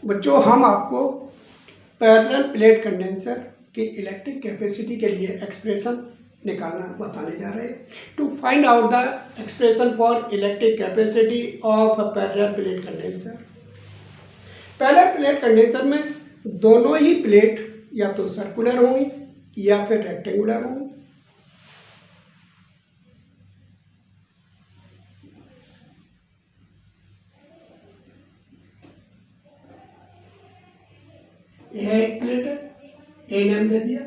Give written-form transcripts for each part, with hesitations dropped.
बच्चों हम आपको पैरेलल प्लेट कंडेंसर की इलेक्ट्रिक कैपेसिटी के लिए एक्सप्रेशन निकालना बताने जा रहे हैं। To find out the expression for electric capacity of parallel plate condenser. Parallel plate condenser में दोनों ही प्लेट या तो सर्कुलर होंगी या फिर रेक्टेंगुलर होंगी। यह एक प्लेट है, ए नाम दे दिया।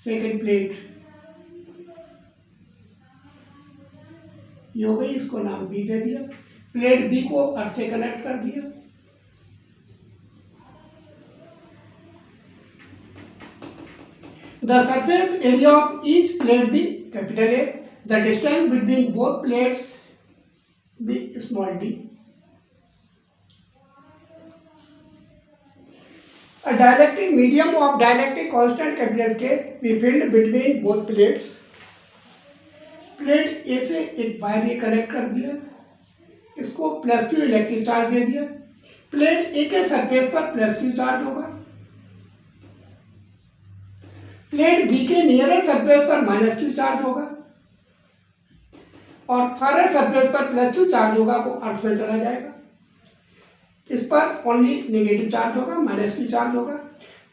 सेकंड प्लेट ये हो गई, इसको नाम बी दे दिया। प्लेट बी को अर्थ से कनेक्ट कर दिया। The surface area of each plate be capital A, the distance between both plates be small d. A dielectric medium of dielectric constant capital K be filled between both plates. Plate A से एक wire ये connect कर दिया, इसको plus Q electric charge दे दिया। Plate A के surface पर प्लस क्यू चार्ज होगा। प्लेट बी के नियरेस्ट सरफेस पर माइनस क्यू चार्ज होगा और फारेस्ट सरफेस पर प्लस क्यू चार्ज होगा, वो अर्थ में चला जाएगा। इस पर ओनली नेगेटिव चार्ज होगा, माइनस क्यू चार्ज होगा।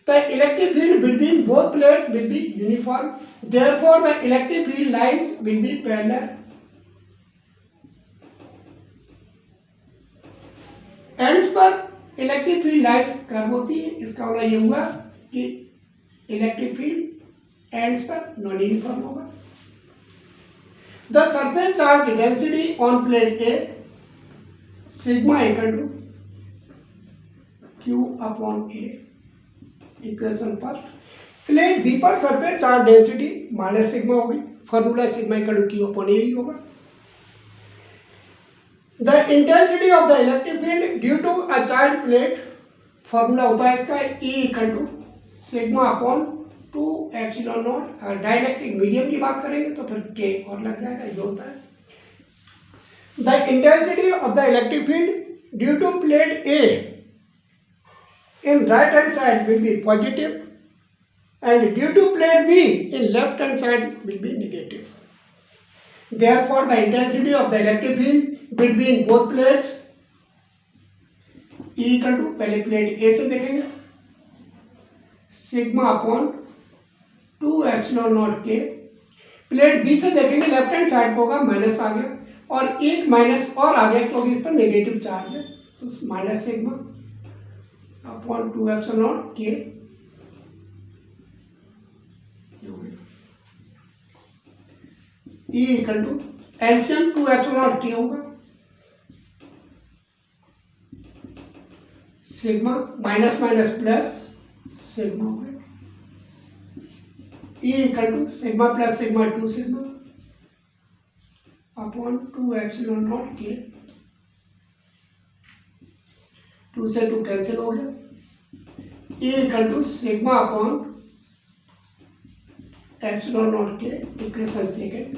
The electric field between both plates will be uniform, therefore the electric field lines will be parallel. Ends पर इलेक्ट्रिक फील्ड लाइंस कर्व होती है। इसका मतलब ये हुआ कि इलेक्ट्रिक फील्ड एंड्स पर नॉन यूनिफॉर्म होगा। The surface charge density on plate A sigma equal to Q upon A। Equation first, plate B पर surface charge density minus sigma होगी। Formula sigma equal to Q upon A ही होगा। The intensity of the electric field due to a charge plate, formula होता है इसका E equal to sigma upon 2 epsilon naught. अगर dielectric medium की बात करेंगे तो फिर K और लग जाएगा, ये होता है। The intensity of the electric field due to plate A in right hand side will be positive and due to plate B in left hand side will be negative. Therefore the intensity of the electric field between both plates E equal to, पहले plate A से देखेंगे, sigma upon 2 epsilon naught K। Plate B से देखेंगे, left hand side को होगा, minus आ गया और एक माइनस और आ गया क्योंकि इस पर नेगेटिव चार्ज है, तो minus sigma upon 2 epsilon naught K। E equal to LCM 2 epsilon naught K होगा, sigma minus minus plus sigma हो गया। E equal to sigma plus sigma 2 sigma upon 2 epsilon naught K। 2 से 2 cancel हो गया। E equal to sigma upon epsilon naught K। Equation second,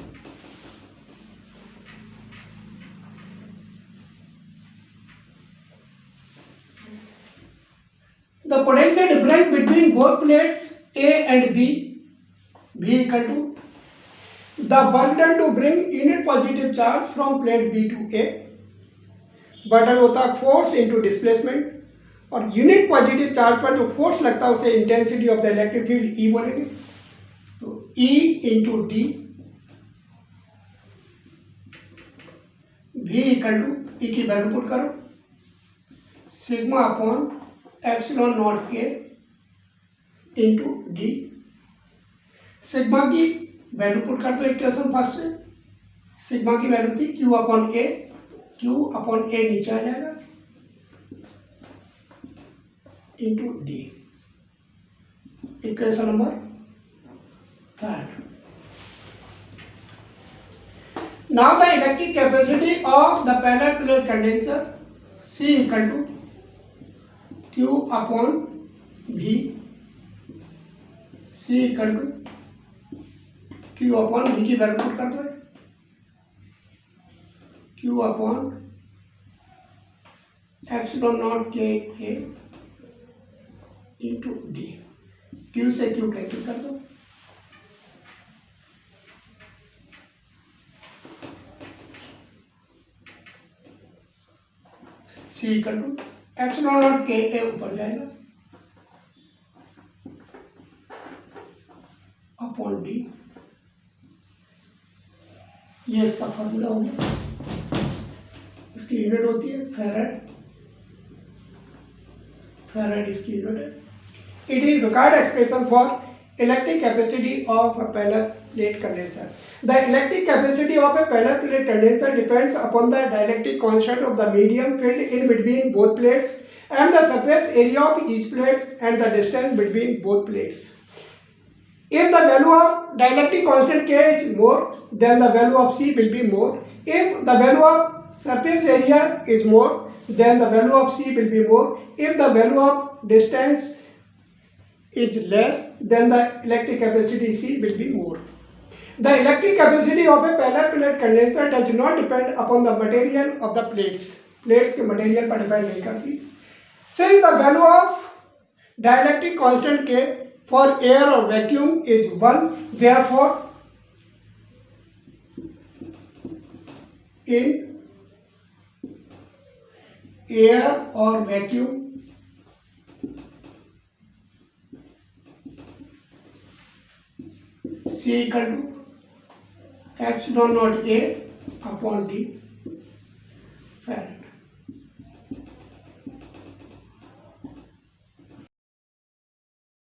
the potential difference between both plates A and B, V equal to the work done to bring unit positive charge from plate B to A। बटन होता है force into displacement और unit positive charge पर जो force लगता है उसे intensity of the electric field E बोलेंगे। तो E into d, V equal to E की वैल्यू पुट करो, sigma upon epsilon naught K into d. Sigma की वैल्यू पुट कर दो इक्वेशन फर्स्ट से। सिग्मा की वैल्यू थी Q upon A, Q upon A नीचे आ जाएगा into d. Equation number third, now the electric capacity of the parallel plate condenser C equal to Q upon V। C equal to Q upon V की value put कर दो, Q upon epsilon naught K A into d. Q से Q cancel कर दो, C equal to epsilon naught K A ऊपर जाएगा upon D, ये इसका फॉर्मूला हो गया। इसकी यूनिट होती है फैराड, फैराड इसकी यूनिट है। It is required expression for electric capacity of a parallel plate condenser. The electric capacity of a parallel plate condenser depends upon the dielectric constant of the medium filled in between both plates and the surface area of each plate and the distance between both plates. If the value of dielectric constant K is more, then the value of C will be more. If the value of surface area is more, then the value of C will be more. If the value of distance is less, then the electric capacity C will be more. The electric capacity of a parallel plate condenser does not depend upon the material of the plates. Plates के material पर depend नहीं करती. Since the value of dielectric constant K for air or vacuum is 1, therefore in air or vacuum C equal to epsilon naught A upon D.